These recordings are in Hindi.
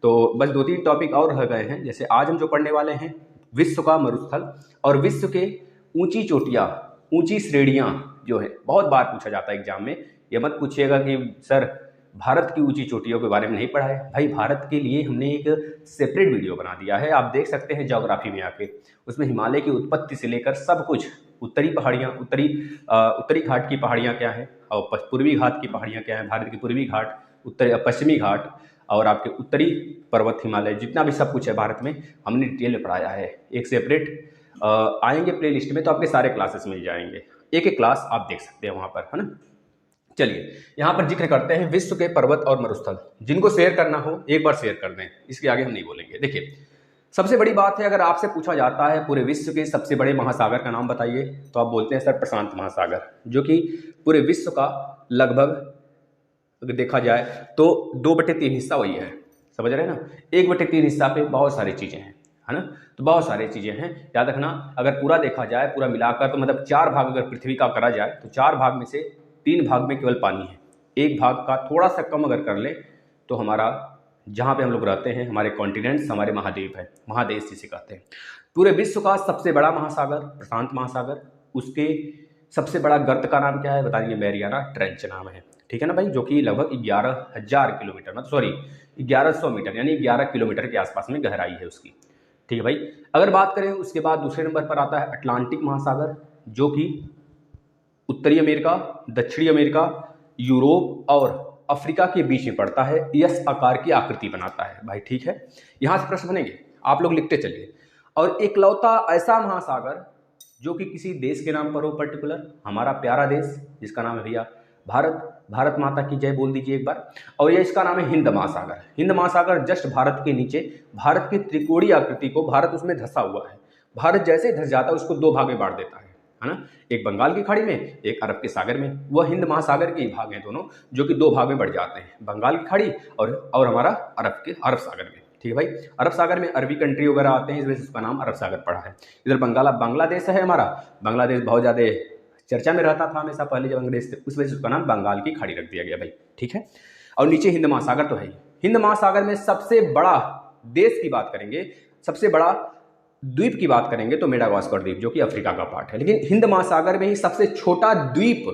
तो बस 2-3 टॉपिक और रह गए हैं। जैसे आज हम जो पढ़ने वाले हैं विश्व का मरुस्थल और विश्व के ऊंची चोटियाँ, ऊंची श्रेणियाँ जो है, बहुत बार पूछा जाता है एग्जाम में। ये मत पूछिएगा कि सर भारत की ऊंची चोटियों के बारे में नहीं पढ़ा है। भाई भारत के लिए हमने एक सेपरेट वीडियो बना दिया है, आप देख सकते हैं ज्योग्राफी में आके। उसमें हिमालय की उत्पत्ति से लेकर सब कुछ, उत्तरी पहाड़ियाँ, उत्तरी घाट की पहाड़ियाँ क्या हैं और पूर्वी घाट की पहाड़ियाँ क्या हैं, भारत की पूर्वी घाट, पश्चिमी घाट और आपके उत्तरी पर्वत हिमालय, जितना भी सब कुछ है भारत में हमने डिटेल में पढ़ाया है। एक सेपरेट आएंगे प्ले लिस्ट में तो आपके सारे क्लासेस मिल जाएंगे, एक एक क्लास आप देख सकते हैं वहाँ पर, है ना। चलिए यहाँ पर जिक्र करते हैं विश्व के पर्वत और मरुस्थल। जिनको शेयर करना हो एक बार शेयर कर दें, इसके आगे हम नहीं बोलेंगे। देखिए सबसे बड़ी बात है, अगर आपसे पूछा जाता है पूरे विश्व के सबसे बड़े महासागर का नाम बताइए, तो आप बोलते हैं सर प्रशांत महासागर, जो कि पूरे विश्व का लगभग अगर देखा जाए तो 2/3 हिस्सा वही है, समझ रहे हैं ना। 1/3 हिस्सा पे बहुत सारी चीज़ें हैं, है ना। तो बहुत सारी चीज़ें हैं, याद रखना। अगर पूरा देखा जाए, पूरा मिलाकर, तो मतलब 4 भाग अगर पृथ्वी का करा जाए तो 4 भाग में से 3 भाग में केवल पानी है। 1 भाग का थोड़ा सा कम अगर कर ले तो हमारा जहाँ पे हम लोग रहते हैं, हमारे कॉन्टिनेंट्स, हमारे महाद्वीप है, महादेश जिसे कहते हैं। पूरे विश्व का सबसे बड़ा महासागर प्रशांत महासागर, उसके सबसे बड़ा गर्त का नाम क्या है बताएंगे, मैरियाना ट्रेंच नाम है, ठीक है ना भाई, जो कि लगभग 11,000 किलोमीटर, मतलब सॉरी 1100 मीटर यानी 11 किलोमीटर के आसपास में गहराई है उसकी, ठीक है भाई। अगर बात करें उसके बाद दूसरे नंबर पर आता है अटलांटिक महासागर, जो कि उत्तरी अमेरिका, दक्षिणी अमेरिका, यूरोप और अफ्रीका के बीच में पड़ता है, एस आकार की आकृति बनाता है भाई, ठीक है। यहाँ से प्रश्न बनेंगे, आप लोग लिखते चलिए। और इकलौता ऐसा महासागर जो कि किसी देश के नाम पर हो पर्टिकुलर, हमारा प्यारा देश जिसका नाम है भैया भारत, भारत माता की जय बोल दीजिए एक बार। और ये इसका नाम है हिंद महासागर। हिंद महासागर जस्ट भारत के नीचे, भारत की त्रिकोणीय आकृति को, भारत उसमें धंसा हुआ है, भारत जैसे धंस जाता है उसको 2 भाग में बांट देता है ना, एक बंगाल की खाड़ी में, एक अरब के सागर में। वह हिंद महासागर के भाग हैं दोनों, जो कि 2 भाग में बढ़ जाते हैं, बंगाल की खाड़ी और हमारा अरब सागर में, ठीक है भाई। अरब सागर में अरबी कंट्री वगैरह आते हैं, इस वजह से उसका नाम अरब सागर पड़ा है। इधर बांग्लादेश है हमारा, बांग्लादेश बहुत ज़्यादा चर्चा में रहता था हमेशा पहले जब अंग्रेज थे, उस वजह से उसका नाम बंगाल की खाड़ी रख दिया गया भाई, ठीक है। और नीचे हिंद महासागर तो है ही। हिंद महासागर में सबसे बड़ा देश की बात करेंगे, सबसे बड़ा द्वीप की बात करेंगे तो मेडागास्कर द्वीप, जो कि अफ्रीका का पार्ट है। लेकिन हिंद महासागर में ही सबसे छोटा द्वीप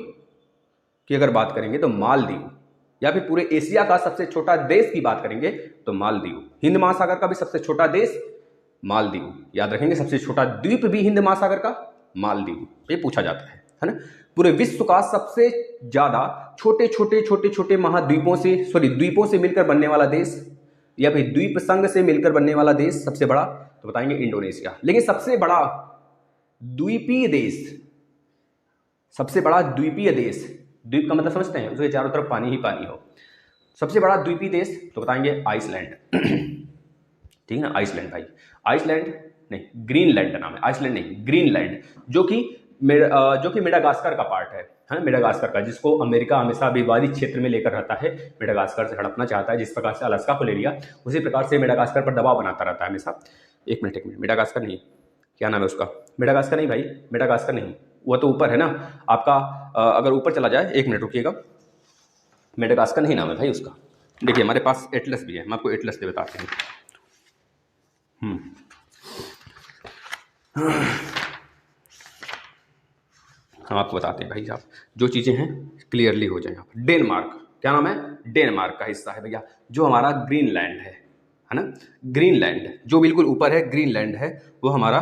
की अगर बात करेंगे तो मालदीव, या फिर पूरे एशिया का सबसे छोटा देश की बात करेंगे तो मालदीव। हिंद महासागर का भी सबसे छोटा देश मालदीव, याद रखेंगे, सबसे छोटा द्वीप भी हिंद महासागर का मालदीव, ये पूछा जाता है ना। पूरे विश्व का सबसे ज्यादा छोटे महाद्वीपों से, द्वीपों से मिलकर बनने वाला देश, या फिर द्वीप संघ से मिलकर बनने वाला देश सबसे बड़ा, तो बताएंगे इंडोनेशिया। लेकिन सबसे बड़ा द्वीपीय देश, सबसे बड़ा द्वीपीय देश, द्वीप का मतलब समझते हैं, उसके चारों तरफ पानी ही पानी हो, सबसे बड़ा द्वीपीय देश तो बताएंगे आइसलैंड, ठीक है ना। आइसलैंड भाई, आइसलैंड नहीं, ग्रीनलैंड नाम है, आइसलैंड नहीं, ग्रीनलैंड, जो कि मेडागास्कर का पार्ट है ना, मेडागास्कर का, जिसको अमेरिका हमेशा विवादित क्षेत्र में लेकर रहता है, मेडागास्कर से हड़पना चाहता है। जिस प्रकार से अलास्का को ले लिया, उसी प्रकार से मेडागास्कर पर दबाव बनाता रहता है हमेशा। एक मिनट, मेडागास्कर नहीं, क्या नाम है उसका, मेडागास्कर नहीं भाई, मेडागास्कर नहीं, वो तो ऊपर है ना आपका, अगर ऊपर चला जाए, 1 मिनट रुकिएगा, मेडागास्कर नहीं नाम है भाई उसका। देखिए हमारे पास एटलस भी है, मैं आपको एटलस से बताते हैं। हम आपको बताते हैं भाई साहब, जो चीज़ें हैं क्लियरली हो जाए। यहाँ पर डेनमार्क, क्या नाम है, डेनमार्क का हिस्सा है भैया, जो हमारा ग्रीनलैंड है ना। ग्रीनलैंड जो बिल्कुल ऊपर है, ग्रीनलैंड है, वो हमारा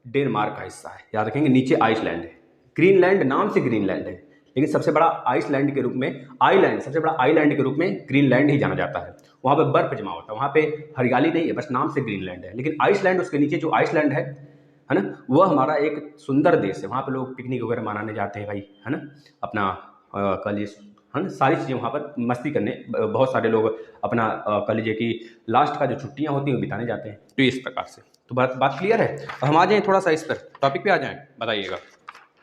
डेनमार्क का हिस्सा है, याद रखेंगे। नीचे आइसलैंड है, ग्रीनलैंड नाम से ग्रीनलैंड है, लेकिन सबसे बड़ा आइसलैंड के रूप में, सबसे बड़ा आइलैंड के रूप में ग्रीनलैंड ही जाना जाता है। वहाँ पे बर्फ जमा होता है, वहाँ पे हरियाली नहीं है, बस नाम से ग्रीनलैंड है। लेकिन आइसलैंड, उसके नीचे जो आइसलैंड है ना, वह हमारा एक सुंदर देश है। वहाँ पे लोग पिकनिक वगैरह मनाने जाते हैं भाई, है ना, अपना कह लीजिए, है ना, सारी चीज़ें वहाँ पर मस्ती करने, बहुत सारे लोग अपना कह लीजिए कि लास्ट का जो छुट्टियाँ होती हैं वो बिताने जाते हैं। तो इस प्रकार से तो बात क्लियर है। तो हम आ जाएँ थोड़ा सा इस पर, टॉपिक पे आ जाएँ, बताइएगा।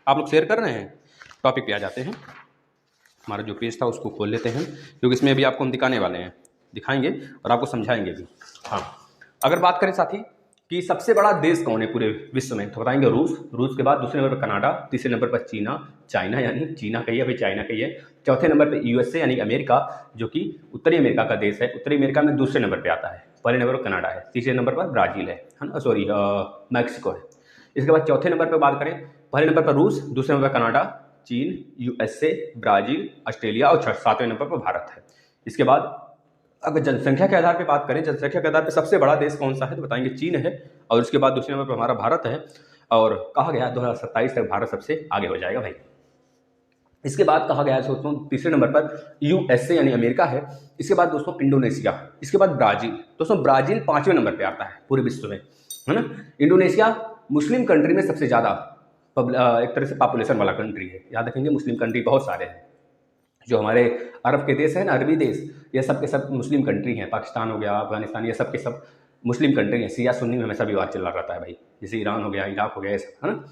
आप लोग शेयर कर रहे हैं, टॉपिक पे आ जाते हैं। हमारा जो पेज था उसको खोल लेते हैं, क्योंकि इसमें अभी आपको हम दिखाने वाले हैं, दिखाएंगे और आपको समझाएंगे भी। हाँ, अगर बात करें साथी कि सबसे बड़ा देश कौन है पूरे विश्व में, तो बताएंगे रूस के बाद दूसरे नंबर पर कनाडा, तीसरे नंबर पर चाइना यानी चीना कहिए, फिर चाइना कहिए, चौथे नंबर पर यूएसए यानी अमेरिका, जो कि उत्तरी अमेरिका का देश है, उत्तरी अमेरिका में दूसरे नंबर पर आता है। पहले नंबर पर कनाडा है, तीसरे नंबर पर ब्राज़ील है ना, सॉरी मैक्सिको है। इसके बाद चौथे नंबर पर बात करें, पहले नंबर पर रूस, दूसरे नंबर पर कनाडा, चीन, यूएसए, ब्राज़ील, ऑस्ट्रेलिया और सातवें नंबर पर भारत है। इसके बाद अगर जनसंख्या के आधार पर बात करें, जनसंख्या के आधार पर सबसे बड़ा देश कौन सा है तो बताएंगे चीन है, और उसके बाद दूसरे नंबर पर हमारा भारत है, और कहा गया 2027 तक भारत सबसे आगे हो जाएगा भाई। इसके बाद कहा गया है दोस्तों तीसरे नंबर पर यूएसए यानी अमेरिका है। इसके बाद दोस्तों इंडोनेशिया, इसके बाद ब्राज़ील। दोस्तों ब्राज़ील 5वें नंबर पे आता है पूरे विश्व में, है ना। इंडोनेशिया मुस्लिम कंट्री में सबसे ज़्यादा एक तरह से पॉपुलेशन वाला कंट्री है। याद रखेंगे मुस्लिम कंट्री बहुत सारे हैं, जो हमारे अरब के देश हैं ना, अरबी देश, ये सब के सब मुस्लिम कंट्री हैं। पाकिस्तान हो गया, अफगानिस्तान, ये सब के सब मुस्लिम कंट्री हैं। सिया सुन्नी में हमेशा विवाद चल रहा है भाई, जैसे ईरान हो गया, इराक हो गया, ये सब, है ना।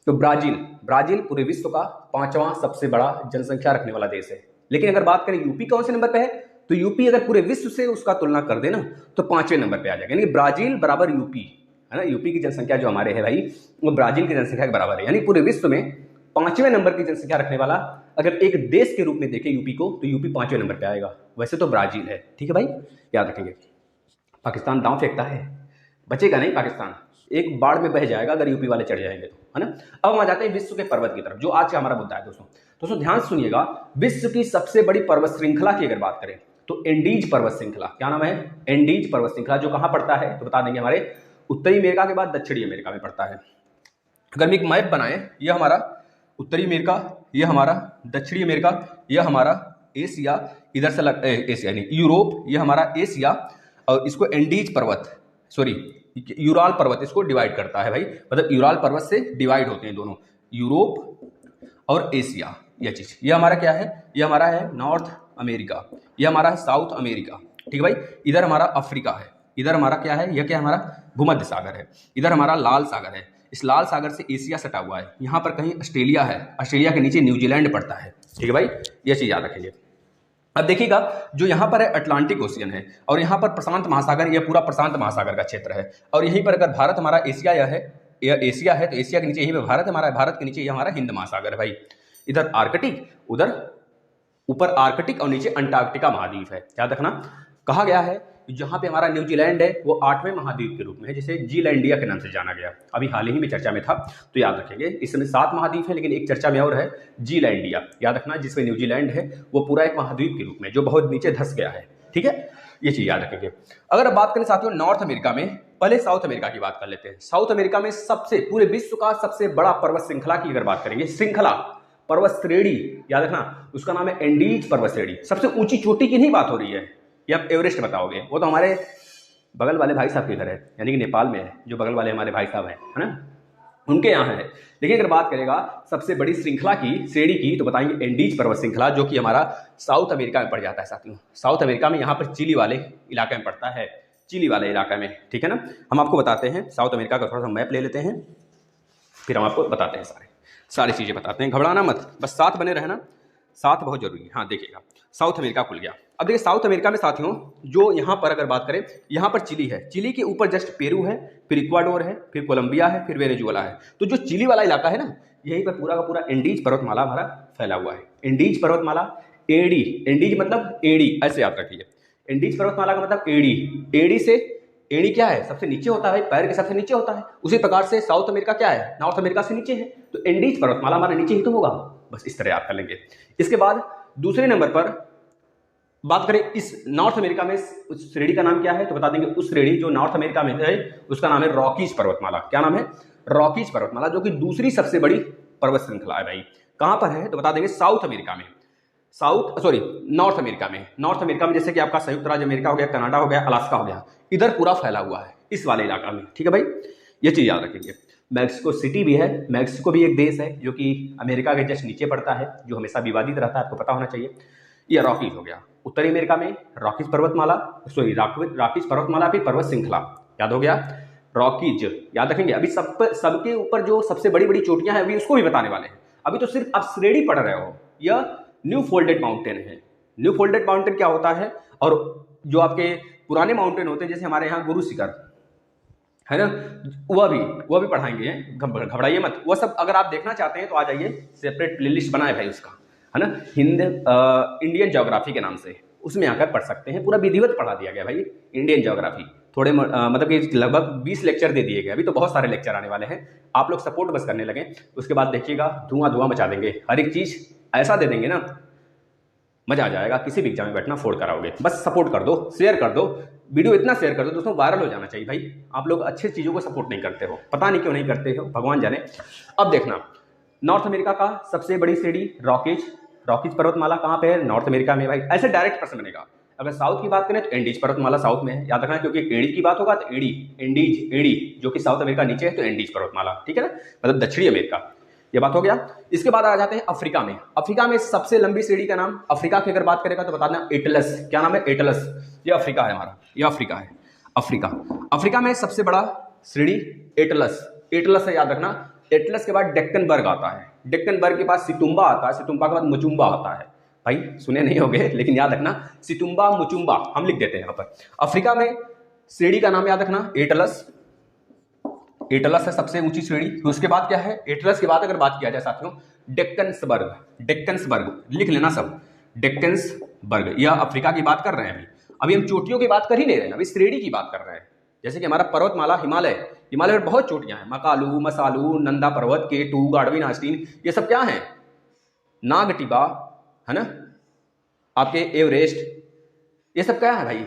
तो ब्राज़ील पूरे विश्व का 5वां सबसे बड़ा जनसंख्या रखने वाला देश है। लेकिन अगर बात करें यूपी कौन से नंबर पे है, तो यूपी अगर पूरे विश्व से उसका तुलना कर देना तो 5वें नंबर पे आ जाएगा, यानी ब्राज़ील बराबर यूपी, है ना। यूपी की जनसंख्या जो हमारे है भाई, वो ब्राज़ील की जनसंख्या के बराबर है, यानी पूरे विश्व में 5वें नंबर की जनसंख्या रखने वाला अगर एक देश के रूप में देखें यूपी को, तो यूपी 5वें नंबर पे आएगा। वैसे तो ब्राज़ील है, ठीक है भाई, याद रखेंगे। पाकिस्तान दांव फेंकता है, बचेगा नहीं पाकिस्तान, एक बाढ़ में बह जाएगा अगर यूपी वाले चढ़ जाएंगे तो, है ना। अब हम आ जाते हैं विश्व के पर्वत की तरफ, जो आज का हमारा मुद्दा है दोस्तों ध्यान सुनिएगा। विश्व की सबसे बड़ी पर्वत श्रृंखला की अगर बात करें तो एंडीज पर्वत श्रृंखला, क्या नाम है, एंडीज पर्वत श्रृंखला, जो कहाँ पड़ता है तो बता देंगे हमारे उत्तरी अमेरिका के बाद दक्षिणी अमेरिका में पड़ता है। अगर हम एक मैप बनाए, यह हमारा उत्तरी अमेरिका, यह हमारा दक्षिणी अमेरिका, यह हमारा एशिया, इधर से एशिया नहीं यूरोप, यह हमारा एशिया, और इसको एंडीज पर्वत, सॉरी यूराल पर्वत इसको डिवाइड करता है भाई, मतलब यूराल पर्वत से डिवाइड होते हैं दोनों, यूरोप और एशिया। यह चीज, यह हमारा क्या है, यह हमारा है नॉर्थ अमेरिका, यह हमारा है साउथ अमेरिका, ठीक है भाई। इधर हमारा अफ्रीका है, इधर हमारा क्या है, यह क्या हमारा भूमध्य सागर है, इधर हमारा लाल सागर है, इस लाल सागर से एशिया सटा हुआ है, यहाँ पर कहीं ऑस्ट्रेलिया है, ऑस्ट्रेलिया के नीचे न्यूजीलैंड पड़ता है, ठीक है भाई, यह चीज याद रखेंगे। अब देखिएगा, जो यहाँ पर है अटलांटिक ओशियन है, और यहाँ पर प्रशांत महासागर, यह पूरा प्रशांत महासागर का क्षेत्र है, और यहीं पर अगर भारत हमारा एशिया यह एशिया है, तो एशिया के नीचे यहीं पर भारत हमारा है, भारत के नीचे यह हमारा हिंद महासागर है भाई। इधर आर्कटिक, उधर ऊपर आर्कटिक और नीचे अंटार्कटिका महाद्वीप है, याद रखना। कहा गया है जहाँ पे हमारा न्यूजीलैंड है वो 8वें महाद्वीप के रूप में है, जिसे जीलैंडिया के नाम से जाना गया, अभी हाल ही में चर्चा में था, तो याद रखेंगे। इस समय 7 महाद्वीप है, लेकिन एक चर्चा में और है जीलैंडिया, याद रखना, जिसमें न्यूजीलैंड है वो पूरा एक महाद्वीप के रूप में, जो बहुत नीचे धंस गया है, ठीक है, ये चीज याद रखेंगे। अगर अब बात करें साथियों नॉर्थ अमेरिका में, पहले साउथ अमेरिका की बात कर लेते हैं। साउथ अमेरिका में सबसे पूरे विश्व का सबसे बड़ा पर्वत श्रृंखला की अगर बात करेंगे, श्रृंखला पर्वत श्रेणी, याद रखना, उसका नाम है एंडीज पर्वत श्रेणी। सबसे ऊंची चोटी की नहीं बात हो रही है, ये आप एवरेस्ट बताओगे, वो तो हमारे बगल वाले भाई साहब के घर है, यानी कि नेपाल में है, जो बगल वाले हमारे भाई साहब हैं, है ना, उनके यहाँ है। लेकिन अगर बात करेगा सबसे बड़ी श्रृंखला की, श्रेणी की, तो बताएंगे एंडीज पर्वत श्रृंखला, जो कि हमारा साउथ अमेरिका में पड़ जाता है साथियों। साउथ अमेरिका में यहाँ पर चिली वाले इलाके में पड़ता है, चिली वाले इलाके में, ठीक है ना। हम आपको बताते हैं साउथ अमेरिका का थोड़ा सा मैप ले लेते हैं, फिर हम आपको बताते हैं सारी चीज़ें बताते हैं, घबराना मत, बस साथ बने रहना, साथ बहुत जरूरी है। हाँ देखिएगा, साउथ अमेरिका खुल गया। अब देखिए साउथ अमेरिका में साथियों, जो यहाँ पर अगर बात करें, यहाँ पर चिली है, चिली के ऊपर जस्ट पेरू है, फिर इक्वाडोर है, फिर कोलंबिया है, फिर वेनेजुएला है। तो जो चिली वाला इलाका है ना, यहीं पर पूरा का पूरा एंडीज पर्वतमाला हमारा फैला हुआ है। एंडीज पर्वतमाला, एडी, एंडीज मतलब एडी, ऐसे याद रखिए, एंडीज पर्वतमाला का मतलब एडी, एडी से एडी क्या है, सबसे नीचे होता है, पैर के सबसे नीचे होता है। उसी प्रकार से साउथ अमेरिका क्या है, नॉर्थ अमेरिका से नीचे है, तो एंडीज पर्वतमाला हमारा नीचे ही तो होगा, बस इस तरह याद कर लेंगे। इसके बाद दूसरे नंबर पर बात करें, इस नॉर्थ अमेरिका में उस श्रेणी का नाम क्या है, तो बता देंगे उस श्रेणी जो नॉर्थ अमेरिका में है उसका नाम है रॉकीज पर्वतमाला। क्या नाम है, रॉकीज पर्वतमाला, जो कि दूसरी सबसे बड़ी पर्वत श्रृंखला है भाई। कहां पर है तो बता देंगे साउथ अमेरिका में, नॉर्थ अमेरिका में। नॉर्थ अमेरिका में जैसे कि आपका संयुक्त राज्य अमेरिका हो गया, कनाडा हो गया, अलास्का हो गया, इधर पूरा फैला हुआ है इस वाले इलाका में, ठीक है भाई, ये चीज याद रखेंगे। मैक्सिको सिटी भी है, मैक्सिको भी एक देश है जो कि अमेरिका के जस्ट नीचे पड़ता है, जो हमेशा विवादित रहता है, आपको पता होना चाहिए। ये रॉकीज हो गया। उत्तरी अमेरिका में रॉकीज पर्वतमाला, रॉकीज पर्वतमाला भी पर्वत श्रृंखला, याद हो गया, रॉकीज याद रखेंगे। अभी सबके ऊपर जो सबसे बड़ी बड़ी चोटियां हैं अभी उसको भी बताने वाले हैं, अभी तो सिर्फ आप श्रेणी पढ़ रहे हो। यह न्यू फोल्डेड माउंटेन है। न्यू फोल्डेड माउंटेन क्या होता है, और जो आपके पुराने माउंटेन होते हैं जैसे हमारे यहाँ गुरु शिखर है ना, वह भी पढ़ाएंगे, घबराइए मत। वह सब अगर आप देखना चाहते हैं तो आ जाइए, सेपरेट प्लेलिस्ट बनाए भाई उसका, है ना, इंडियन ज्योग्राफी के नाम से, उसमें आकर पढ़ सकते हैं। पूरा विधिवत पढ़ा दिया गया भाई इंडियन ज्योग्राफी, थोड़े मतलब कि लगभग 20 लेक्चर दे दिए गए, अभी तो बहुत सारे लेक्चर आने वाले हैं। आप लोग सपोर्ट बस करने लगे, उसके बाद देखिएगा धुआं धुआं मचा देंगे, हर एक चीज़ ऐसा दे देंगे ना, मजा आ जाएगा। किसी भी एग्जाम में बैठना फोड़ कराओगे। बस सपोर्ट कर दो, शेयर कर दो, वीडियो इतना शेयर कर दो दोस्तों, वायरल हो जाना चाहिए भाई। आप लोग अच्छी चीज़ों को सपोर्ट नहीं करते हो, पता नहीं क्यों नहीं करते हो, भगवान जाने। अब देखना, नॉर्थ अमेरिका का सबसे बड़ी श्रेणी रॉकीज, रॉकीज पर्वतमाला कहाँ पे है? नॉर्थ अमेरिका में भाई। ऐसे डायरेक्ट प्रश्न बनेगा। अगर साउथ की बात करें तो एंडीज पर्वतमाला साउथ में है, याद रखना, क्योंकि एडी की बात होगा तो एडी, एंडीज, एडी जो कि साउथ अमेरिका नीचे है, तो एंडीज पर्वतमाला, ठीक है ना, मतलब दक्षिणी अमेरिका, ये बात हो गया। इसके बाद आ जाते हैं अफ्रीका में। अफ्रीका में सबसे लंबी श्रेणी का नाम, अफ्रीका की अगर बात करेगा तो बता देना एटलस। क्या नाम है? एटलस। ये अफ्रीका है हमारा, ये अफ्रीका है, अफ्रीका। अफ्रीका में सबसे बड़ा श्रेणी एटलस, एटलस है, याद रखना। एटलस के बाद डेक्कनबर्ग आता है, डेक्कनबर्ग के पास सितुम्बा आता है, सितुम्बा के बाद मुचुम्बा आता है। भाई सुने नहीं होंगे लेकिन याद रखना, सितुम्बा मुचुम्बा हम लिख देते हैं यहाँ पर। अफ्रीका में श्रेणी का नाम याद रखना एटलस, एटलस है सबसे ऊंची श्रेणी। तो उसके बाद क्या है? एटलस के बाद अगर बात किया जाए साथियों, डेक्कन्सबर्ग, डेक्कन्सबर्ग लिख लेना सब, डेक्कन्सबर्ग। यह अफ्रीका की बात कर रहे हैं। अभी हम चोटियों की बात कर ही नहीं रहे हैं, अभी श्रेणी की बात कर रहे हैं। जैसे कि हमारा पर्वतमाला हिमालय, हिमालय में बहुत चोटियां हैं, मकालू, मसालू, नंदा पर्वत, केटू, गाढ़वीन आस्टीन, ये सब क्या है? नागटिबा है ना, आपके एवरेस्ट, ये सब क्या है भाई?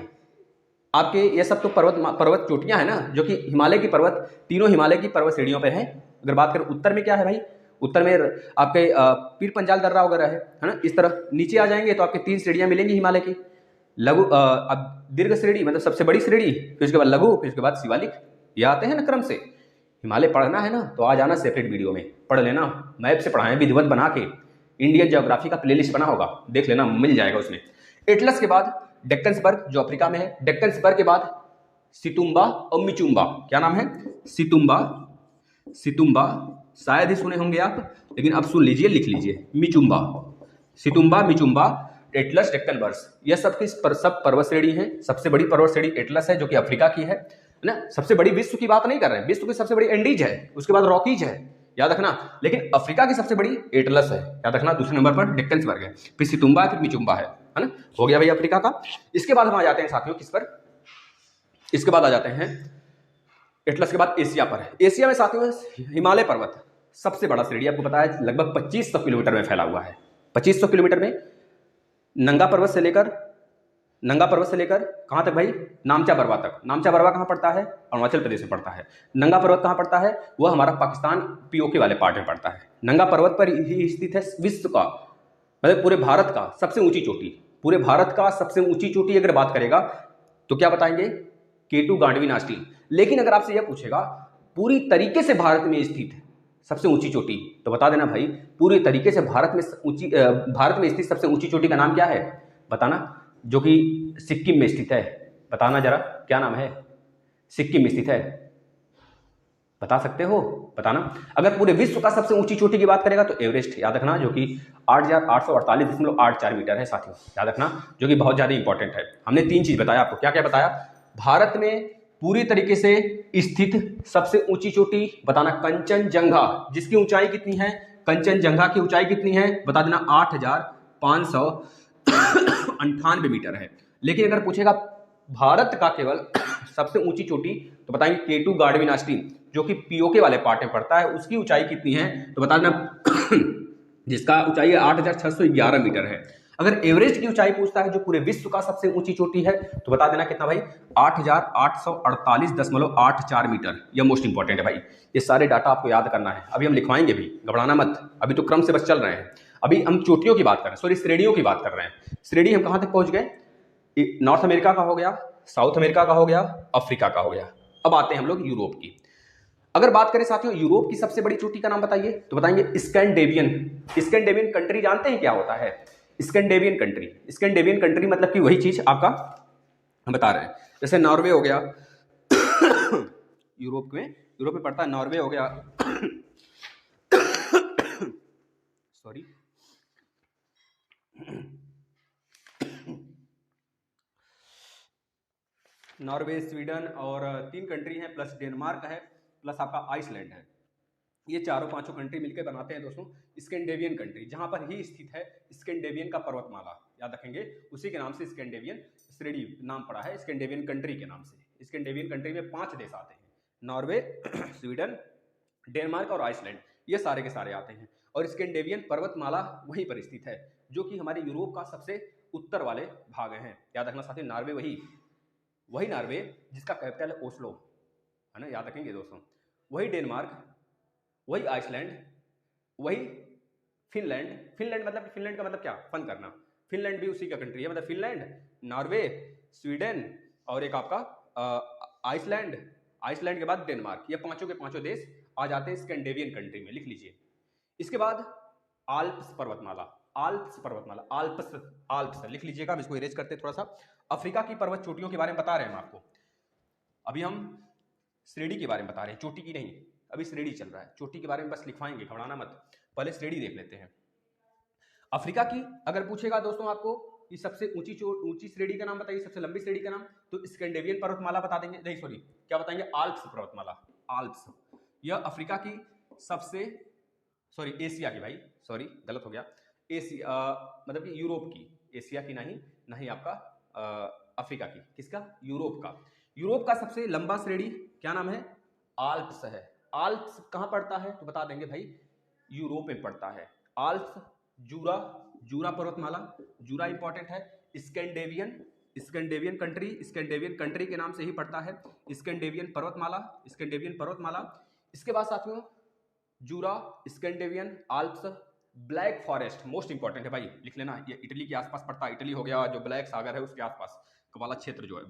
आपके ये सब तो पर्वत चोटियां है ना, जो कि हिमालय की पर्वत, तीनों हिमालय की पर्वत श्रेणियों पे है। अगर बात करें उत्तर में क्या है भाई? उत्तर में आपके पीर पंजाल दर्रा वगैरह है ना। इस तरह नीचे आ जाएंगे तो आपके 3 श्रेणियां मिलेंगी हिमालय की। लघु, अब दीर्घ श्रेणी मतलब सबसे बड़ी श्रेणी, फिर उसके बाद लघु, फिर उसके बाद शिवालिक, ये आते हैं ना क्रम से। हिमालय पढ़ना है ना तो आ जाना सेपरेट वीडियो में, पढ़ लेना, मैप से पढ़ाएं विधिवत बना के, इंडियन ज्योग्राफी का प्लेलिस्ट बना होगा, देख लेना, मिल जाएगा उसमें। एटलस के बाद डेक्कन्सबर्ग जो अफ्रीका में है, डेक्कन्सबर्ग के बाद सितुम्बा और मिचुम्बा। क्या नाम है? सितुम्बा, सितुम्बा शायद ही सुने होंगे आप, लेकिन अब सुन लीजिए, लिख लीजिए, मिचुम्बा, सितुम्बा, मिचुम्बा, एटलस, डेक्कनबर्ग, यह सब की सब पर्वत श्रेणी है। सबसे बड़ी पर्वत श्रेणी एटलस है जो कि अफ्रीका की है ना। सबसे बड़ी विश्व की बात नहीं कर रहे हैं, विश्व की सबसे बड़ी एंडीज है, उसके बाद रॉकीज है, याद रखना। लेकिन अफ्रीका की सबसे बड़ी एटलस है, याद रखना। दूसरे नंबर पर डेक्कन्सबर्ग है, फिर सितुम्बा, फिर मिचुम्बा है ना। हो गया भाई अफ्रीका का। इसके बाद हम आ जाते हैं साथियों किस पर? इसके बाद आ जाते हैं एटलस के बाद एशिया पर। एशिया में साथियों हिमालय पर्वत सबसे बड़ा श्रेणी, आपको पता है लगभग 2500 किलोमीटर में फैला हुआ है। 2500 किलोमीटर में नंगा पर्वत से लेकर, नंगा पर्वत से लेकर कहां तक भाई? नामचा बरवा तक। नामचा बरवा कहां पड़ता है? अरुणाचल प्रदेश में पड़ता है। नंगा पर्वत कहां पड़ता है? वह हमारा पाकिस्तान पीओके वाले पार्ट में पड़ता है। नंगा पर्वत पर ही स्थित है विश्व का, मतलब पूरे भारत का सबसे ऊंची चोटी। पूरे भारत का सबसे ऊंची चोटी अगर बात करेगा तो क्या बताएंगे? केटू, गांडवी, नास्टीन। लेकिन अगर आपसे यह पूछेगा पूरी तरीके से भारत में स्थित सबसे ऊंची चोटी, तो बता देना भाई पूरी तरीके से भारत में ऊंची, भारत में स्थित सबसे ऊंची चोटी का नाम क्या है? बताना। जो कि सिक्किम में स्थित है, बताना जरा क्या नाम है? सिक्किम में स्थित है, बता सकते हो? बताना। अगर पूरे विश्व का सबसे ऊंची चोटी की बात करेगा तो एवरेस्ट, याद रखना, जो कि 8,848.84 मीटर है साथियों, याद रखना, जो कि बहुत ज्यादा इंपॉर्टेंट है। हमने 3 चीज बताया आपको, क्या क्या बताया? भारत में पूरी तरीके से स्थित सबसे ऊंची चोटी, बताना कंचनजंगा, जिसकी ऊंचाई कितनी है? कंचनजंगा की ऊंचाई कितनी है? बता देना 8,598 मीटर है। लेकिन अगर पूछेगा भारत का केवल सबसे ऊंची चोटी, तो बताएंगे केटू, गाढ़वी, नास्टीन, जो कि पीओके वाले पार्ट में पड़ता है, उसकी ऊंचाई कितनी है? तो बता देना जिसका ऊंचाई 8,611 मीटर है। अगर एवरेस्ट की ऊंचाई पूछता है जो पूरे विश्व का सबसे ऊंची चोटी है, तो बता देना कितना भाई? 8,848.84 मीटर। यह मोस्ट इंपॉर्टेंट है भाई, ये सारे डाटा आपको याद करना है। अभी हम लिखवाएंगे भी, घबराना मत, अभी तो क्रम से बस चल रहे हैं। अभी हम चोटियों की बात कर रहे हैं, सॉरी श्रेणियों की बात कर रहे हैं। श्रेणी हम कहां तक पहुंच गए? नॉर्थ अमेरिका का हो गया, साउथ अमेरिका का हो गया, अफ्रीका का हो गया। अब आते हैं हम लोग यूरोप की। अगर बात करें साथियों यूरोप की सबसे बड़ी चोटी का नाम बताइए, तो बताएंगे स्कैंडेवियन। स्कैंडेवियन कंट्री जानते हैं क्या होता है? स्कैंडेवियन कंट्री, स्कैंडेवियन कंट्री मतलब कि वही चीज आपका हम बता रहे हैं। जैसे नॉर्वे हो गया यूरोप में पड़ता है, नॉर्वे हो गया सॉरी, नॉर्वे, स्वीडन और 3 कंट्री हैं, प्लस डेनमार्क है, प्लस आपका आइसलैंड है। ये चारों पांचों कंट्री मिलकर बनाते हैं दोस्तों स्कैंडेवियन कंट्री, जहां पर ही स्थित है स्कैंडेवियन का पर्वतमाला, याद रखेंगे, उसी के नाम से स्कैंडेवियन श्रेणी नाम पड़ा है, स्कैंडेवियन कंट्री के नाम से। स्कैंडिनेवियन कंट्री में 5 देश आते हैं, नॉर्वे, स्वीडन, डेनमार्क और आइसलैंड, ये सारे के सारे आते हैं। और स्कैंडिनेवियन पर्वतमाला वहीं पर स्थित है, जो कि हमारे यूरोप का सबसे उत्तर वाले भाग हैं। याद रखना साथियों, नॉर्वे वही नॉर्वे जिसका कैपिटल है ओस्लो, है ना, याद रखेंगे दोस्तों। वही डेनमार्क, वही आइसलैंड, वही फिनलैंड। फिनलैंड का मतलब क्या, फन करना। फिनलैंड भी उसी का कंट्री है, मतलब फिनलैंड, नॉर्वे, स्वीडन और एक आपका आइसलैंड के बाद डेनमार्क, ये पांचों के पांचों देश आ जाते हैं स्कैंडिनेवियन कंट्री में, लिख लीजिए। इसके बाद आल्प्स लिख लीजिएगा, हम इसको इरेज करते हैं थोड़ा सा। अफ्रीका की पर्वत चोटियों के बारे में बता रहे हैं हम आपको। अभी हम श्रेणी के बारे में बता रहे हैं, चोटी की नहीं, अभी श्रेणी चल रहा है, चोटी के बारे में बस लिखवाएंगे, घबराना मत, पहले श्रेणी देख लेते हैं। अफ्रीका की अगर पूछेगा दोस्तों आपको कि सबसे ऊंची श्रेणी का नाम बताइए, सबसे लंबी श्रेणी का नाम, तो स्कैंडिनेवियन पर्वतमाला बता देंगे, नहीं सॉरी क्या बताएंगे, आल्प्स पर्वतमाला, आल्प्स। यह अफ्रीका की सबसे, सॉरी एशिया की, भाई सॉरी गलत हो गया, एशिया मतलब कि यूरोप की, एशिया की नहीं आपका अफ्रीका की, किसका, यूरोप का सबसे लंबा श्रेणी क्या नाम है, आल्प्स है। आल्प्स कहां पड़ता है तो बता देंगे भाई, यूरोप में पड़ता है। आल्प्स, जूरा पर्वतमाला, जूरा इंपॉर्टेंट है। स्कैंडिनेवियन कंट्री के नाम से ही पड़ता है, स्कैंडिनेवियन पर्वतमाला। इसके बाद साथियों Jura, Scandinavian, Alps, Black Forest most important है भाई, लिख लेना, ये इटली के आसपास पड़ता है, इटली हो गया, जो ब्लैक सागर है उसके आसपास वाला क्षेत्र जो है,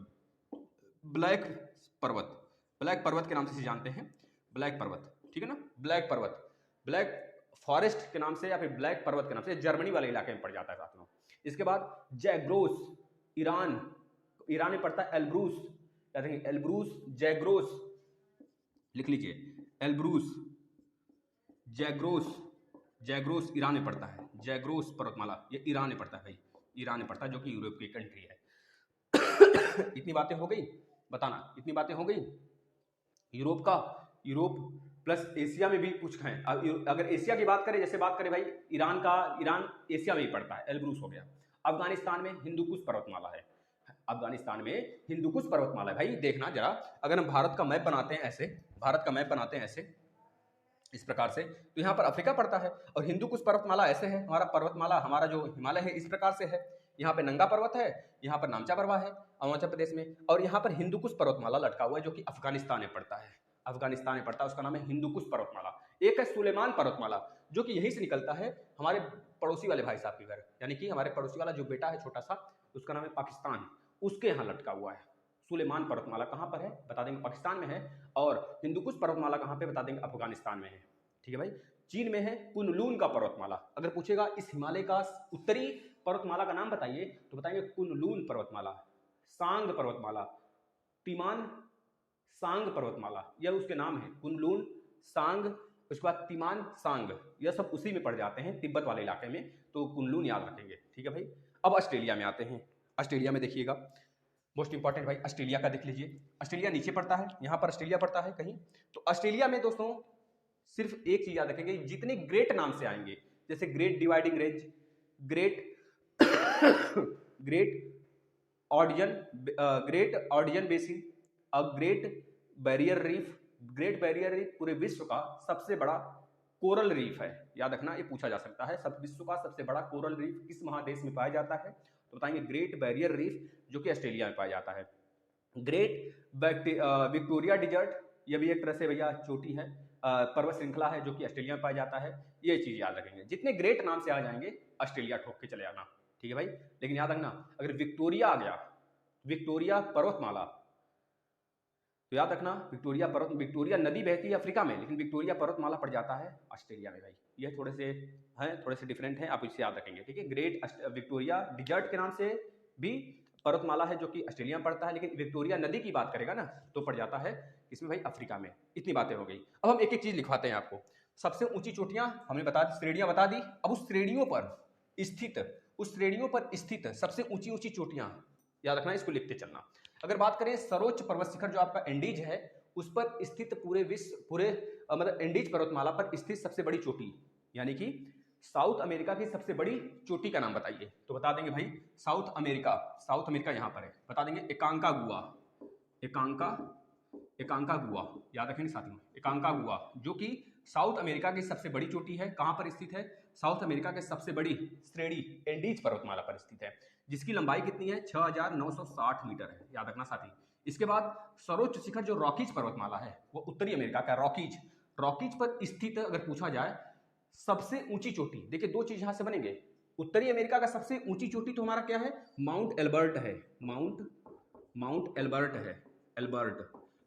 ब्लैक पर्वत के नाम से जानते हैं, ब्लैक पर्वत, ठीक है ना, ब्लैक फॉरेस्ट के नाम से या फिर ब्लैक पर्वत के नाम से, जर्मनी वाले इलाके में पड़ जाता है साथियों। इसके बाद जैग्रोस, ईरान में पड़ता है, एल्ब्रूस, याद रखेंगे एल्ब्रूस, जैग्रोस लिख लीजिए, एल्ब्रूस, जैग्रोस ईरान में पड़ता है, जैग्रोस पर्वतमाला ये ईरान में पड़ता है भाई, ईरान में पड़ता है, जो कि यूरोप की कंट्री है। इतनी बातें हो गई, बताना इतनी बातें हो गई। यूरोप प्लस एशिया में भी कुछ हैं। अगर एशिया की बात करें, जैसे बात करें भाई ईरान एशिया में ही पड़ता है, एल्ब्रूस हो गया। अफगानिस्तान में हिंदुकुश पर्वतमाला है, भाई देखना जरा, अगर हम भारत का मैप बनाते हैं ऐसे इस प्रकार से, तो यहाँ पर अफ्रीका पड़ता है, और हिंदुकुश पर्वतमाला ऐसे है, हमारा जो हिमालय है इस प्रकार से है, यहाँ पे नंगा पर्वत है, यहाँ पर नामचा पर्वत है अरुणाचल प्रदेश में, और यहाँ पर हिंदुकुश पर्वतमाला लटका हुआ है, जो कि अफगानिस्तान में पड़ता है, उसका नाम है हिंदुकुश पर्वतमाला। एक है सुलेमान पर्वतमाला, जो कि यहीं से निकलता है हमारे पड़ोसी वाले भाई साहब के घर, यानी कि हमारे पड़ोसी वाला जो बेटा है छोटा सा, उसका नाम है पाकिस्तान, उसके यहाँ लटका हुआ है। सुलेमान पर्वतमाला कहाँ पर है बता देंगे, पाकिस्तान में है, और हिंदुकुश पर्वतमाला कहाँ पे बता देंगे, अफगानिस्तान में है, ठीक है भाई। चीन में है कुनलून का पर्वतमाला, अगर पूछेगा इस हिमालय का उत्तरी पर्वतमाला का नाम बताइए, तो बताएंगे कुनलून पर्वतमाला, सांग पर्वतमाला, तिमान सांग पर्वतमाला, यह उसके नाम है, कुनलून, सांग, उसके बाद तिमान, सांग, यह सब उसी में पड़ जाते हैं, तिब्बत वाले इलाके में, तो कुनलून याद रखेंगे, ठीक है भाई। अब ऑस्ट्रेलिया में आते हैं, ऑस्ट्रेलिया में देखिएगा, मोस्ट इंपॉर्टेंट भाई, ऑस्ट्रेलिया का देख लीजिए, ऑस्ट्रेलिया नीचे पड़ता है, यहाँ पर ऑस्ट्रेलिया पड़ता है कहीं, तो ऑस्ट्रेलिया में दोस्तों सिर्फ एक चीज याद रखेंगे, जितने ग्रेट नाम से आएंगे, जैसे great dividing range, great ऑडियन basin, great barrier reef पूरे विश्व का सबसे बड़ा कोरल रीफ है, याद रखना, ये पूछा जा सकता है, विश्व का सबसे बड़ा कोरल रीफ किस महादेश में पाया जाता है, तो बताएंगे ग्रेट बैरियर रीफ, जो कि ऑस्ट्रेलिया में पाया जाता है। ग्रेट विक्टोरिया डिजर्ट, यह भी एक तरह से भैया चोटी है, पर्वत श्रृंखला है, जो कि ऑस्ट्रेलिया में पाया जाता है, ये चीज याद रखेंगे, जितने ग्रेट नाम से आ जाएंगे ऑस्ट्रेलिया ठोक के चले जाना, ठीक है भाई। लेकिन याद रखना, अगर विक्टोरिया आ गया, विक्टोरिया पर्वतमाला, तो याद रखना विक्टोरिया नदी बहती है अफ्रीका में, लेकिन विक्टोरिया पर्वतमाला पड़ जाता है ऑस्ट्रेलिया में भाई, ये थोड़े से डिफरेंट हैं, आप इसे याद रखेंगे, ठीक है। ग्रेट विक्टोरिया डिजर्ट के नाम से भी पर्वतमाला है, जो कि ऑस्ट्रेलिया में पड़ता है, लेकिन विक्टोरिया नदी की बात करेगा ना तो पड़ जाता है इसमें भाई अफ्रीका में। इतनी बातें हो गई, अब हम एक एक चीज लिखवाते हैं आपको। सबसे ऊंची चोटियां हमने बता दी, श्रेणियां बता दी, अब उस श्रेणियों पर स्थित सबसे ऊंची चोटियां याद रखना, इसको लिखते चलना। अगर बात करें सर्वोच्च पर्वत शिखर जो आपका एंडीज है, उस पर स्थित मतलब एंडीज पर्वतमाला पर स्थित सबसे बड़ी चोटी, यानी कि साउथ अमेरिका की सबसे बड़ी चोटी का नाम बताइए, तो बता देंगे भाई साउथ अमेरिका यहाँ पर है, बता देंगे एकांका, एकांकागुआ, याद रखेंगे साथियों, एकांकागुआ, जो कि साउथ अमेरिका की सबसे बड़ी चोटी है। कहां पर स्थित है? साउथ अमेरिका के सबसे बड़ी श्रेणी एंडीज पर्वतमाला पर स्थित है, जिसकी लंबाई कितनी है? 6960 मीटर है, याद रखना साथी। इसके बाद सर्वोच्च शिखर जो रॉकीज पर्वतमाला है वो उत्तरी अमेरिका का रॉकीज, रॉकीज पर स्थित अगर पूछा जाए सबसे ऊंची चोटी, देखिए दो चीज यहां से बनेंगे। उत्तरी अमेरिका का सबसे ऊंची चोटी तो हमारा क्या है? माउंट एल्बर्ट है, माउंट एल्बर्ट है, एल्बर्ट,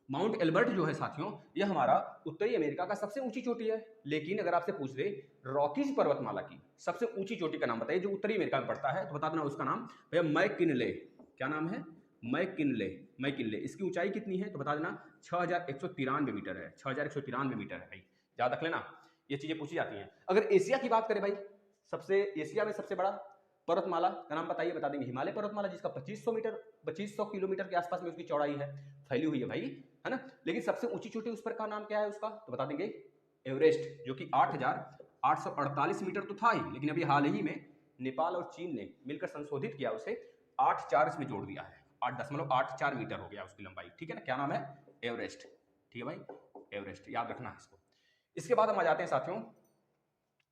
माउंट एल्बर्ट जो है साथियों यह हमारा उत्तरी अमेरिका का सबसे ऊंची चोटी है। लेकिन अगर आपसे पूछ दे रॉकीज पर्वतमाला की सबसे ऊंची चोटी का नाम बताइए जो उत्तरी अमेरिका में पड़ता है, तो बता देना उसका नाम भैया मैकिनले। क्या नाम है? McKinley, McKinley. इसकी ऊंचाई कितनी है तो बता देना 6193 मीटर है, 6193 मीटर है भाई, याद रख लेना, ये चीजें पूछी जाती हैं। अगर एशिया की बात करें भाई, सबसे एशिया में सबसे बड़ा पर्वतमाला का नाम बताइए, बता देंगे हिमालय पर्वतमाला, जिसका 2500 किलोमीटर के आसपास में उसकी चौड़ाई है, फैली हुई है भाई, है ना। लेकिन सबसे ऊंची चोटी उस पर का नाम क्या है उसका, तो बता देंगे एवरेस्ट, जो कि 8848 मीटर तो था ही, लेकिन अभी हाल ही में नेपाल और चीन ने मिलकर संशोधित किया, उसे 84 इसमें जोड़ दिया है, 8.84 मीटर हो गया उसकी लंबाई, ठीक है ना। क्या नाम है? एवरेस्ट, ठीक है भाई, एवरेस्ट, याद रखना है इसको। इसके बाद हम आ जाते हैं साथियों,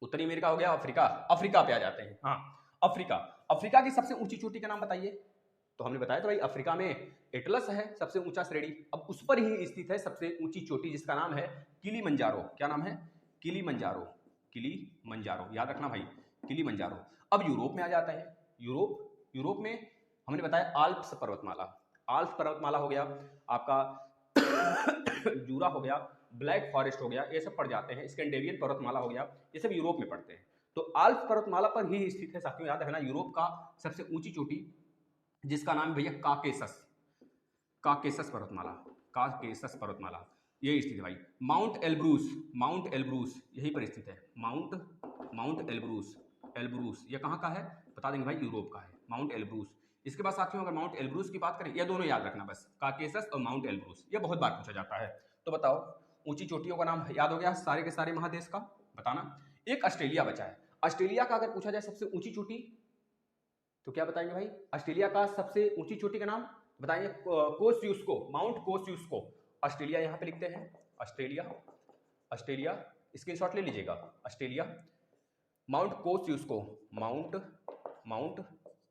उत्तरी अमेरिका हो गया, अफ्रीका, अफ्रीका पे आ जाते हैं। हाँ, अफ्रीका, अफ्रीका की सबसे ऊंची चोटी का नाम बताइए, तो हमने बताया तो भाई अफ्रीका में एटलस है सबसे ऊंचा श्रेणी, अब उस पर ही स्थित है सबसे ऊंची चोटी जिसका नाम है किलीमंजारो। क्या नाम है? किलीमंजारो, किलीमंजारो, याद रखना भाई, किलीमंजारो। अब यूरोप में आ जाते हैं, यूरोप में हमने बताया आल्प्स पर्वतमाला, आल्प्स पर्वतमाला हो गया आपका जूरा हो गया, ब्लैक फॉरेस्ट हो गया, ये सब पड़ जाते हैं, स्कैंडिनेवियन पर्वतमाला हो गया, ये सब यूरोप में पड़ते हैं। तो आल्प्स पर्वतमाला पर ही स्थित है साथियों, याद रखना, यूरोप का सबसे ऊंची चोटी जिसका नाम भैया काकेसस, काकेसस पर्वतमाला, काकेसस पर्वतमाला, ये स्थित है भाई। माउंट एल्ब्रूस, माउंट एल्ब्रूस यहीं पर स्थित है, माउंट एल्ब्रूस, एल्ब्रूस ये कहाँ का है बता देंगे भाई, यूरोप का है माउंट एल्ब्रूस। इसके बाद साथियों अगर माउंट एल्ब्रूस की बात करें, ये दोनों याद रखना बस, काकेसस और माउंट एल्ब्रूस, ये बहुत बार पूछा जाता है। तो बताओ ऊंची चोटियों का नाम याद हो गया सारे के सारे महादेश का, बताना। एक ऑस्ट्रेलिया बचा है, ऑस्ट्रेलिया का अगर पूछा जाए सबसे ऊंची चोटी तो क्या बताएंगे भाई? ऑस्ट्रेलिया का सबसे ऊंची चोटी का नाम बताएंगे कोस्यूस्को, माउंट कोस्यूस्को, ऑस्ट्रेलिया यहाँ पे लिखते हैं, ऑस्ट्रेलिया, ऑस्ट्रेलिया स्क्रीनशॉट ले लीजिएगा, ऑस्ट्रेलिया, माउंट कोस्यूस्को, माउंट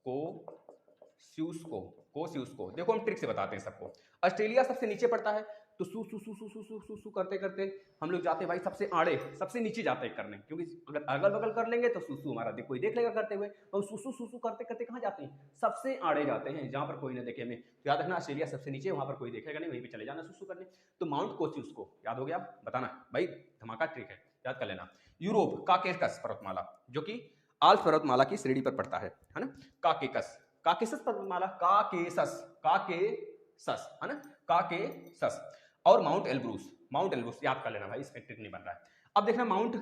कोस्यूस्को, कोस्यूस्को। देखो हम ट्रिक से बताते हैं सबको, ऑस्ट्रेलिया सबसे नीचे पड़ता है, तो सू सू सू सू सू सू सू सू करते करते हम लोग जाते हैं भाई सबसे आड़े, सबसे नीचे जाते हैं करने, क्योंकि अगर अगल बगल कर लेंगे तो सू सू हमारा कोई देख लेगा करते हुए, तो सू सू सू सू करते करते कहाँ जाते हैं? सबसे आड़े जाते हैं, जहाँ पर कोई ना देखे हमें। तो याद रखना ऑस्ट्रेलिया सबसे नीचे, वहाँ पर कोई देखेगा नहीं, वहीं पे चले जाना सू सू करने। तो माउंट कोस्यूस्को याद हो गया, बताना भाई, धमाका ट्रिक है, याद कर लेना। यूरोप काकेकस पर्वतमाला, जो कि आल्प्स पर्वतमाला की श्रेणी पर पड़ता है ना, काकेकस, काकेसस पर्वतमाला, काकेसस, काकेसस है ना, काकेसस। और माउंट एल्ब्रूस, माउंट एल्ब्रूस याद कर लेना भाई, इसका ट्रिक नहीं बन रहा है। अब देखना माउंट,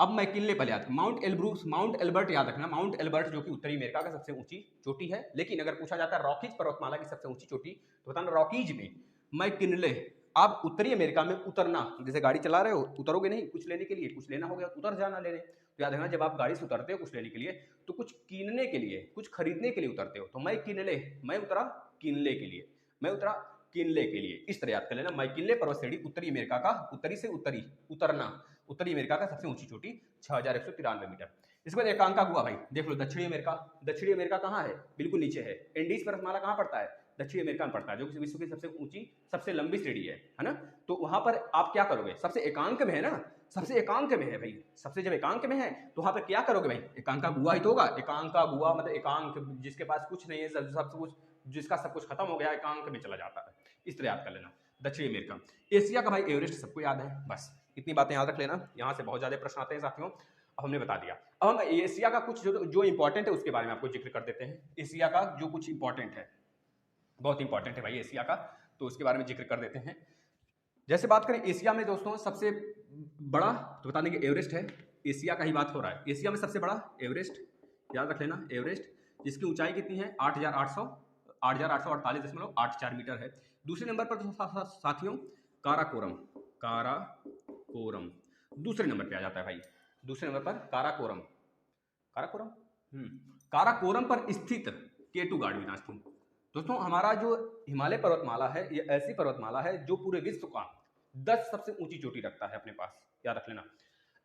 अब मैकिनले पहले याद, माउंट एल्ब्रूस, माउंट एल्बर्ट याद रखना, माउंट एल्बर्ट जो कि उत्तरी अमेरिका का सबसे ऊंची चोटी है। लेकिन अगर पूछा जाता है रॉकीज पर्वतमाला की सबसे ऊंची चोटी तो बताना रॉकीज में मैकिनले। आप उत्तरी अमेरिका में उतरना, जैसे गाड़ी चला रहे हो उतरोगे नहीं, कुछ लेने के लिए, कुछ लेना हो गया उतर जाना लेने, तो याद रखना जब आप गाड़ी से उतरते हो कुछ लेने के लिए तो कुछ कीनने के लिए, कुछ खरीदने के लिए उतरते हो, तो मैकिनले, मैं उतरा किनले के लिए, मैं उतरा किनले के लिए, इस तरह याद कर लेना। मैकिनले पर्वत श्रेणी उत्तरी अमेरिका का, उत्तरी से उत्तरी उतरना, उत्तरी अमेरिका का सबसे ऊंची चोटी 6193 मीटर। इसके बाद एकांकागुआ भाई देख लो, दक्षिणी अमेरिका, दक्षिणी अमेरिका कहाँ है? बिल्कुल नीचे है। एंडीज पर्वतमाला कहाँ पड़ता है? दक्षिण अमेरिका में पड़ता है, जो कि विश्व की सबसे ऊंची सबसे लंबी श्रेणी है ना। तो वहां पर आप क्या करोगे? सबसे एकांक में है ना, सबसे एकांक में है भाई, सबसे जब एकांक में है तो वहां पर क्या करोगे भाई? एकांकागुआ ही तो होगा, एकांकागुआ मतलब एकांक, जिसके पास कुछ नहीं है, सब कुछ, जिसका सब कुछ खत्म हो गया एकांक में चला जाता है, इस तरह याद कर लेना। दक्षिण अमेरिका, एशिया का भाई एवरेस्ट सबको याद है, बस इतनी बातें याद रख लेना, यहाँ से बहुत ज्यादा प्रश्न आते हैं साथियों। अब हमने बता दिया, अब हम एशिया का कुछ जो इंपॉर्टेंट है उसके बारे में आपको जिक्र कर देते हैं। एशिया का जो कुछ इंपॉर्टेंट है, बहुत इंपॉर्टेंट है भाई एशिया का, तो उसके बारे में जिक्र कर देते हैं। जैसे बात करें एशिया में दोस्तों सबसे बड़ा, तो बता देंगे एवरेस्ट है, एशिया का ही बात हो रहा है। एशिया में सबसे बड़ा एवरेस्ट, याद रख लेना एवरेस्ट, जिसकी ऊंचाई कितनी है? 8,848.84 मीटर है। दूसरे नंबर पर साथियों काराकोरम, काराकोरम दूसरे नंबर पे आ जाता है भाई, दूसरे नंबर पर काराकोरम, काराकोरम पर स्थित केटू गाड़ विनाश, दोस्तों हमारा जो हिमालय पर्वतमाला है ये ऐसी पर्वतमाला है जो पूरे विश्व का 10 सबसे ऊंची चोटी रखता है अपने पास, याद रख लेना।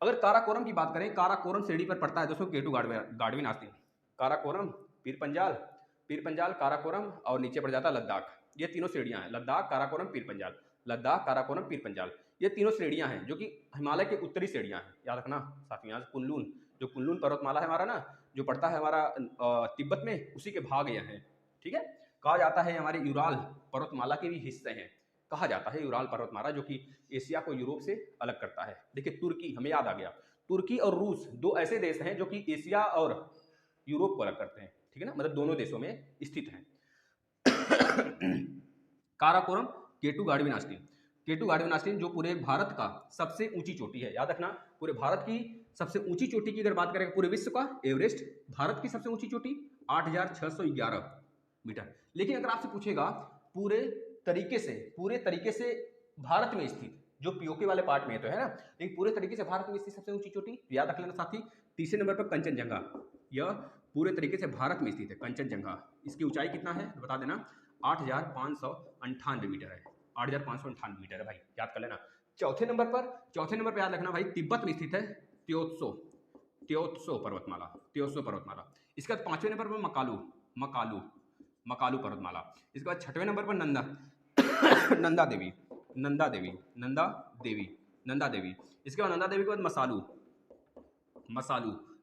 अगर काराकोरम की बात करें, काराकोरम श्रेणी पर पड़ता है दोस्तों केटू गाडविन आस्तीन। काराकोरम, पीर पंजाल, काराकोरम और नीचे पड़ जाता है लद्दाख। ये तीनों श्रेणियां हैं, लद्दाख, काराकोरम, पीर पंजाल। लद्दाख, काराकोरम, पीर पंजाल, ये तीनों श्रेणियां हैं जो कि हिमालय के उत्तरी श्रेणियां हैं, याद रखना साथियों। यहाँ से कुनलून, जो कुनलून पर्वतमाला है हमारा ना, जो पड़ता है हमारा तिब्बत में, उसी के भाग ये हैं, ठीक है। कहा जाता है हमारे यूराल पर्वतमाला के भी हिस्से हैं, कहा जाता है यूराल पर्वतमाला, जो कि एशिया को यूरोप से अलग करता है। देखिए तुर्की, हमें याद आ गया, तुर्की और रूस दो ऐसे देश हैं जो कि एशिया और यूरोप को अलग करते हैं, ठीक है ना, मतलब दोनों देशों में स्थित हैं। काराकोरम केटू गाडविन आस्तीन जो पूरे भारत का सबसे ऊंची चोटी है, याद रखना। पूरे भारत की सबसे ऊंची चोटी की अगर बात करें पूरे विश्व का, एवरेस्ट भारत की सबसे ऊंची चोटी 8611 मीटर। लेकिन अगर आपसे पूछेगा पूरे तरीके से भारत में स्थित, जो पीओके वाले पार्ट में तो है ना, लेकिन पूरे तरीके से भारत में स्थित सबसे ऊंची चोटी, याद रख लेना साथी। तीसरे नंबर पर कंचनजंगा, यह पूरे तरीके से भारत में स्थित है कंचनजंगा। इसकी ऊंचाई कितना है बता देना, 8598 मीटर है, 8598 मीटर है भाई, याद कर लेना। चौथे नंबर पर याद रखना भाई, तिब्बत में स्थित है त्योत्सो पर्वतमाला। इसके बाद पांचवें नंबर पर मकालू पर्वतमाला। इसके बाद छठवें नंबर पर नंदा देवी। इसके बाद नंदा देवी के बाद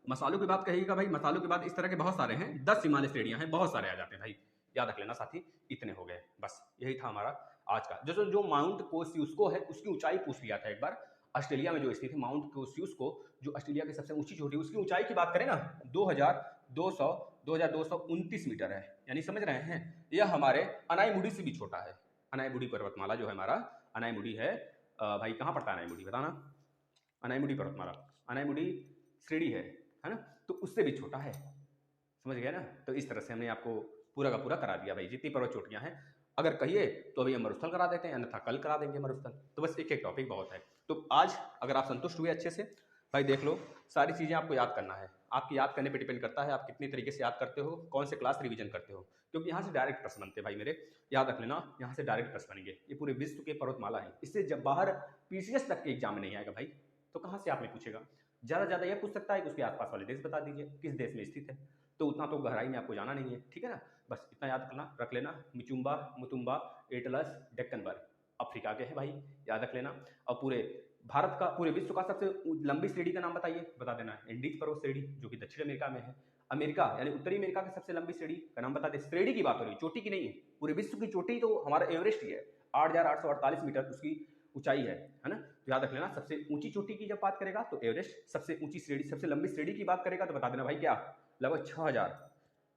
मसालू की बात कहिएगा भाई। मसालू के बाद इस तरह के बहुत सारे हैं, 10 हिमालय श्रेणियां हैं, बहुत सारे आ जाते हैं भाई, याद रख लेना साथी। इतने हो गए, बस यही था हमारा आज का। जो माउंट कोस्यूस्को है उसकी ऊंचाई पूछ लिया था एक बार, ऑस्ट्रेलिया में जो स्थित है माउंट कोस्यूस्को, जो ऑस्ट्रेलिया की सबसे ऊंची चोटी, उसकी ऊंचाई की बात करें ना 2229 मीटर है, यानी समझ रहे हैं। यह हमारे अनाईमुडी से भी छोटा है। अनाईमुडी पर्वतमाला जो है हमारा, अनाईमुडी है भाई, कहाँ पड़ता है अनाईमुडी बताना। अनाईमुडी पर्वतमाला, अनाईमुडी श्रेणी है ना, तो उससे भी छोटा है, समझ गए ना। तो इस तरह से हमने आपको पूरा का पूरा करा दिया भाई, जितनी पर्वत चोटियां हैं। अगर कहिए तो अभी हम मरुस्थल करा देते हैं, अन्यथा कल करा देंगे मरुस्थल। तो बस एक टॉपिक बहुत है। तो आज अगर आप संतुष्ट हुए अच्छे से भाई, देख लो सारी चीज़ें आपको याद करना है। आपकी याद करने पे डिपेंड करता है आप कितनी तरीके से याद करते हो, कौन से क्लास रिवीजन करते हो, क्योंकि यहाँ से डायरेक्ट प्रश्न बनते हैं भाई मेरे, याद रख लेना। यहाँ से डायरेक्ट प्रश्न बनेंगे, ये पूरे विश्व के पर्वतमाला है। इससे जब बाहर पीसीएस तक के एग्जाम में नहीं आएगा भाई, तो कहाँ से आपने पूछेगा। ज़्यादा यह पूछ सकता है कि उसके आसपास वाले देश बता दीजिए किस देश में स्थित है, तो उतना तो गहराई में आपको जाना नहीं है, ठीक है ना। बस इतना याद रख लेना। मुतुम्बा, एटलस, डेक्कनबर्ग अफ्रीका के हैं भाई, याद रख लेना। और पूरे भारत का, पूरे विश्व का सबसे लंबी श्रेणी का नाम बता देना, एंडीज पर्वत श्रेणी, जो कि दक्षिण अमेरिका में है। अमेरिका यानी उत्तरी अमेरिका की सबसे लंबी श्रेणी का नाम बता दे। श्रेणी की बात हो रही, चोटी की नहीं है। पूरे विश्व की चोटी तो हमारा एवरेस्ट ही है, 8848 मीटर उसकी ऊंचाई है ना। तो याद रख लेना, सबसे ऊंची चोटी की जब बात करेगा तो एवरेस्ट, सबसे ऊंची श्रेणी, सबसे लंबी श्रेणी की बात करेगा तो बता देना भाई क्या, लगभग 6000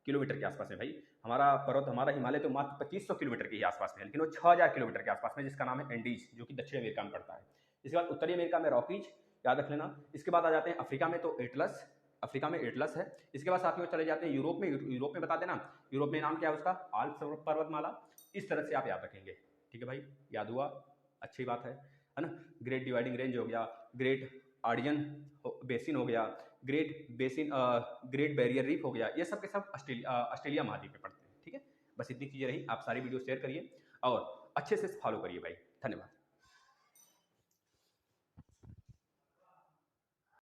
किलोमीटर के आसपास है भाई। हमारा पर्वत, हमारा हिमालय तो मात्र 2500 किलोमीटर के ही आसपास में है, लेकिन वो 6000 किलोमीटर के आसपास में, जिसका नाम है एंडीज, जो कि दक्षिण अमेरिका में पड़ता है। इसके बाद उत्तरी अमेरिका में रॉकीज, याद रख लेना। इसके बाद आ जाते हैं अफ्रीका में, तो एटलस, अफ्रीका में एटलस है। इसके बाद साथियों चले जाते हैं यूरोप में बता देना, यूरोप में नाम क्या है उसका, आल्प्स पर्वतमाला। इस तरह से आप याद रखेंगे, ठीक है भाई, याद हुआ, अच्छी बात है ना। ग्रेट डिवाइडिंग रेंज हो गया, ग्रेट आर्डियन बेसिन हो गया, ग्रेट बैरियर रीफ हो गया, ये सब के सब ऑस्ट्रेलिया महाद्वीप में पड़ते हैं, ठीक है। बस इतनी चीज़ें रही। आप सारी वीडियो शेयर करिए और अच्छे से फॉलो करिए भाई, धन्यवाद।